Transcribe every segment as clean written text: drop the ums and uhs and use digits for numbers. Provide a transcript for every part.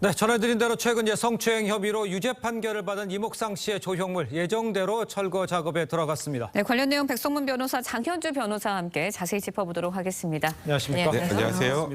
네, 전해드린 대로 최근 성추행 혐의로 유죄 판결을 받은 이목상 씨의 조형물 예정대로 철거 작업에 들어갔습니다. 네, 관련 내용 백성문 변호사, 장현주 변호사와 함께 자세히 짚어보도록 하겠습니다. 안녕하십니까? 네, 안녕하세요.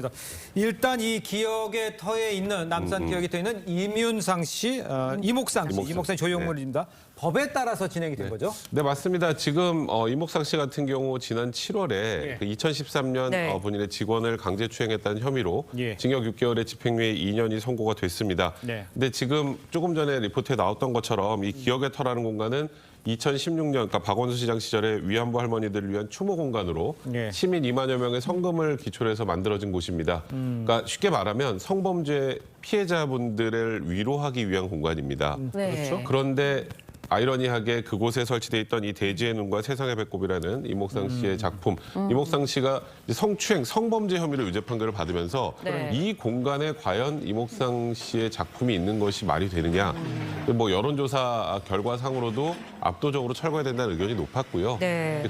일단 이 기억의 터에 있는 남산 기억에 터 있는 이윤상 씨, 이목상 씨, 이목상 조형물입니다. 법에 따라서 진행이 된 거죠? 네, 맞습니다. 지금 이목상 씨 같은 경우 지난 7월에 그 2013년 본인의 직원을 강제추행했다는 혐의로 징역 6개월의 집행유예 2년이 선고가 됐습니다. 근데 지금 조금 전에 리포트에 나왔던 것처럼 이 기억의 터라는 공간은 2016년, 그러니까 박원순 시장 시절에 위안부 할머니들을 위한 추모 공간으로 시민 2만여 명의 성금을 기초로 해서 만들어진 곳입니다. 그러니까 쉽게 말하면 성범죄 피해자분들을 위로하기 위한 공간입니다. 그렇죠. 그런데 아이러니하게 그곳에 설치돼 있던 이 대지의 눈과 세상의 배꼽이라는 이목상 씨의 작품. 이목상 씨가 성추행, 성범죄 혐의로 유죄 판결을 받으면서 이 공간에 과연 이목상 씨의 작품이 있는 것이 말이 되느냐. 뭐 여론조사 결과상으로도 압도적으로 철거해야 된다는 의견이 높았고요.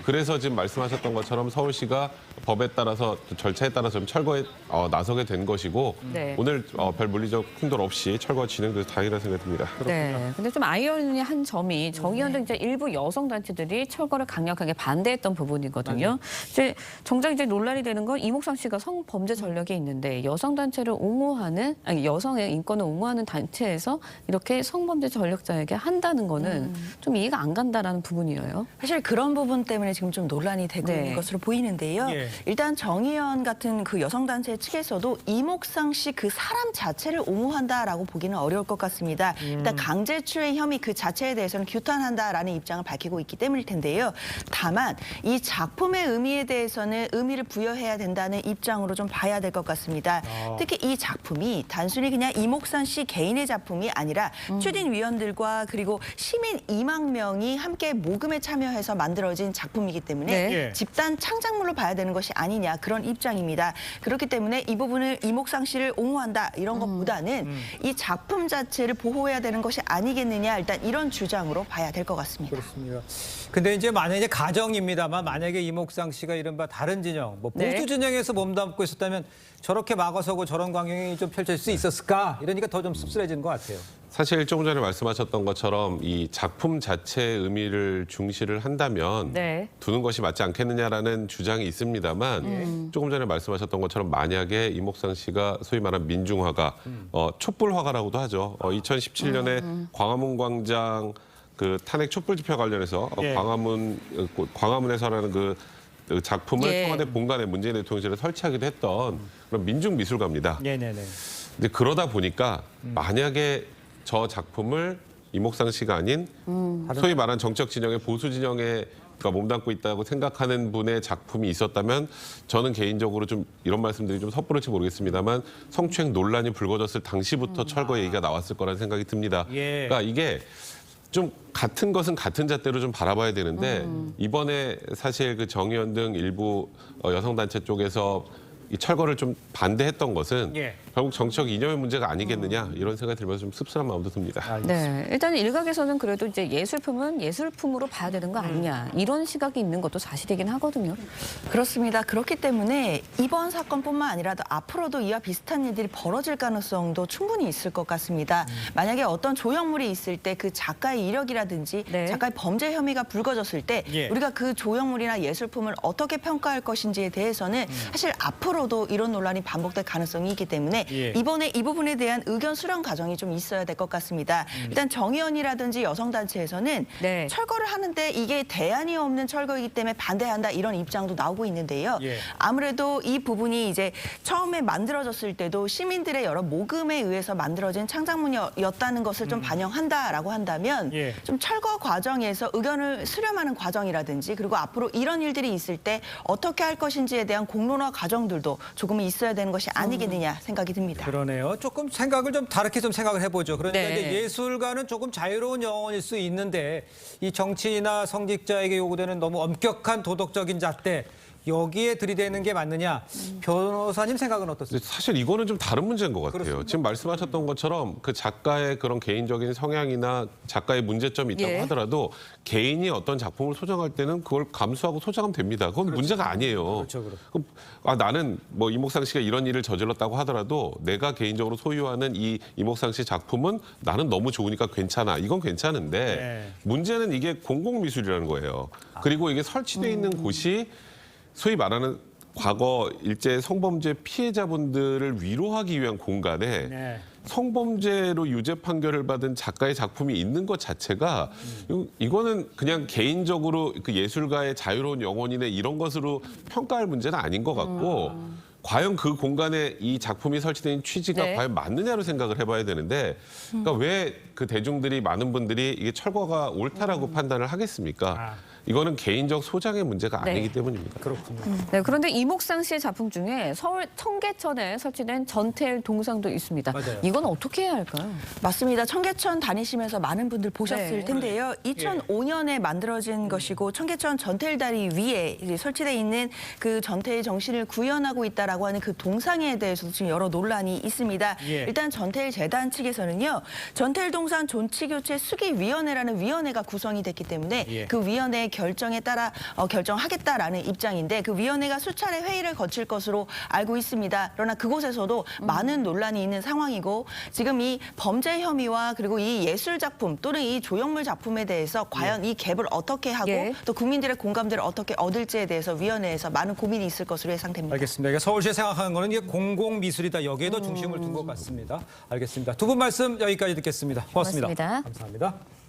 그래서 지금 말씀하셨던 것처럼 서울시가 법에 따라서 절차에 따라서 좀 철거에 나서게 된 것이고 오늘 별 물리적 충돌 없이 철거가 진행돼서 다행이라는 생각이 듭니다. 네, 근데 좀 아이러니한 점이 정의연 등 이제 일부 여성 단체들이 철거를 강력하게 반대했던 부분이거든요. 이제 정작 이제 논란이 되는 건 이목상 씨가 성범죄 전력이 있는데 여성 단체를 옹호하는 여성의 인권을 옹호하는 단체에서 이렇게 성범죄 전력자에게 한다는 거는 좀 이해가 안 간다라는 부분이에요. 사실 그런 부분 때문에 지금 좀 논란이 되고 있는 것으로 보이는데요. 일단 정의연 같은 그 여성단체 측에서도 이목상 씨 그 사람 자체를 옹호한다라고 보기는 어려울 것 같습니다. 일단 강제추행 혐의 그 자체에 대해서는 규탄한다라는 입장을 밝히고 있기 때문일 텐데요. 다만 이 작품의 의미에 대해서는 의미를 부여해야 된다는 입장으로 좀 봐야 될 것 같습니다. 특히 이 작품이 단순히 그냥 이목상 씨 개인의 작품이 아니라 추진위원들과 그리고 시민 2만 명이 함께 모금에 참여해서 만들어진 작품이기 때문에 집단 창작물로 봐야 되는 것이 아니냐 그런 입장입니다. 그렇기 때문에 이 부분을 이목상 씨를 옹호한다 이런 것보다는 이 작품 자체를 보호해야 되는 것이 아니겠느냐 일단 이런 주장으로 봐야 될 것 같습니다. 그렇습니다. 근데 이제 만약에 가정입니다만 만약에 이목상 씨가 이른바 다른 진영, 뭐 보수 진영에서 몸담고 있었다면 저렇게 막아서고 저런 광경이 좀 펼쳐질 수 있었을까? 이러니까 더 좀 씁쓸해지는 것 같아요. 사실 조금 전에 말씀하셨던 것처럼 이 작품 자체의 의미를 중시를 한다면 두는 것이 맞지 않겠느냐라는 주장이 있습니다만 조금 전에 말씀하셨던 것처럼 만약에 이목상 씨가 소위 말하는 민중화가 촛불화가라고도 하죠. 2017년에 광화문 광장 그 탄핵 촛불 집회 관련해서 광화문에서라는 그 작품을 청와대 본관에 문재인 대통령실에 설치하기도 했던 그런 민중미술가입니다. 근데 그러다 보니까 만약에 저 작품을 이목상 씨가 아닌 소위 말하는 정책 진영의 보수 진영에 몸담고 있다고 생각하는 분의 작품이 있었다면 저는 개인적으로 좀 이런 말씀들이 좀 섣부를지 모르겠습니다만 성추행 논란이 불거졌을 당시부터 철거 얘기가 나왔을 거라는 생각이 듭니다. 그러니까 이게 좀 같은 것은 같은 잣대로 좀 바라봐야 되는데 이번에 사실 그 정의연 등 일부 여성단체 쪽에서 이 철거를 좀 반대했던 것은 결국 정치적 이념의 문제가 아니겠느냐 이런 생각이 들면서 좀 씁쓸한 마음도 듭니다. 네, 일단 일각에서는 그래도 이제 예술품은 예술품으로 봐야 되는 거 아니냐 이런 시각이 있는 것도 사실이긴 하거든요. 그렇습니다. 그렇기 때문에 이번 사건뿐만 아니라도 앞으로도 이와 비슷한 일들이 벌어질 가능성도 충분히 있을 것 같습니다. 만약에 어떤 조형물이 있을 때 그 작가의 이력이라든지 작가의 범죄 혐의가 불거졌을 때 우리가 그 조형물이나 예술품을 어떻게 평가할 것인지에 대해서는 사실 앞으로도 이런 논란이 반복될 가능성이 있기 때문에 이번에 이 부분에 대한 의견 수렴 과정이 좀 있어야 될 것 같습니다. 일단 정의연이라든지 여성단체에서는 철거를 하는데 이게 대안이 없는 철거이기 때문에 반대한다 이런 입장도 나오고 있는데요. 아무래도 이 부분이 이제 처음에 만들어졌을 때도 시민들의 여러 모금에 의해서 만들어진 창작물이었다는 것을 좀 반영한다라고 한다면 좀 철거 과정에서 의견을 수렴하는 과정이라든지 그리고 앞으로 이런 일들이 있을 때 어떻게 할 것인지에 대한 공론화 과정들도 조금 있어야 되는 것이 아니겠느냐 생각이 듭니다. 그러네요. 조금 생각을 좀 다르게 좀 생각을 해보죠. 그러니까 이제 예술가는 조금 자유로운 영혼일 수 있는데 이 정치인이나 성직자에게 요구되는 너무 엄격한 도덕적인 잣대 여기에 들이대는 게 맞느냐? 변호사님 생각은 어떻습니까? 사실 이거는 좀 다른 문제인 것 같아요. 그렇습니까? 지금 말씀하셨던 것처럼 그 작가의 그런 개인적인 성향이나 작가의 문제점이 있다고 예. 하더라도 개인이 어떤 작품을 소장할 때는 그걸 감수하고 소장하면 됩니다. 그건 문제가 아니에요. 그렇죠. 그럼 나는 뭐 이목상 씨가 이런 일을 저질렀다고 하더라도 내가 개인적으로 소유하는 이 이목상 씨 작품은 나는 너무 좋으니까 괜찮아. 이건 괜찮은데 네. 문제는 이게 공공미술이라는 거예요. 그리고 이게 설치돼 있는 곳이 소위 말하는 과거 일제 성범죄 피해자분들을 위로하기 위한 공간에 네. 성범죄로 유죄 판결을 받은 작가의 작품이 있는 것 자체가 이거는 그냥 개인적으로 그 예술가의 자유로운 영혼이네 이런 것으로 평가할 문제는 아닌 것 같고 과연 그 공간에 이 작품이 설치된 취지가 네. 과연 맞느냐로 생각을 해봐야 되는데 그러니까 왜 그 대중들이 많은 분들이 이게 철거가 옳다라고 판단을 하겠습니까? 이거는 개인적 소장의 문제가 네. 아니기 때문입니다. 그렇군요. 네, 그런데 이목상 씨의 작품 중에 서울 청계천에 설치된 전태일 동상도 있습니다. 맞아요. 이건 어떻게 해야 할까요? 맞습니다. 청계천 다니시면서 많은 분들 보셨을 네. 텐데요. 2005년에 만들어진 것이고 청계천 전태일다리 위에 이제 설치되어 있는 그 전태일 정신을 구현하고 있다라고 하는 그 동상에 대해서도 지금 여러 논란이 있습니다. 예. 일단 전태일 재단 측에서는요. 전태일 동상 존치교체 수기위원회라는 위원회가 구성이 됐기 때문에 예. 그 위원회의 결정에 따라 결정하겠다라는 입장인데 그 위원회가 수차례 회의를 거칠 것으로 알고 있습니다. 그러나 그곳에서도 많은 논란이 있는 상황이고 지금 이 범죄 혐의와 그리고 이 예술 작품 또는 이 조형물 작품에 대해서 과연 이 갭을 어떻게 하고 예. 또 국민들의 공감대를 어떻게 얻을지에 대해서 위원회에서 많은 고민이 있을 것으로 예상됩니다. 알겠습니다. 그러니까 서울시에 생각하는 거는 이게 공공미술이다. 여기에도 중심을 둔 것 같습니다. 알겠습니다. 두 분 말씀 여기까지 듣겠습니다. 고맙습니다. 고맙습니다. 감사합니다.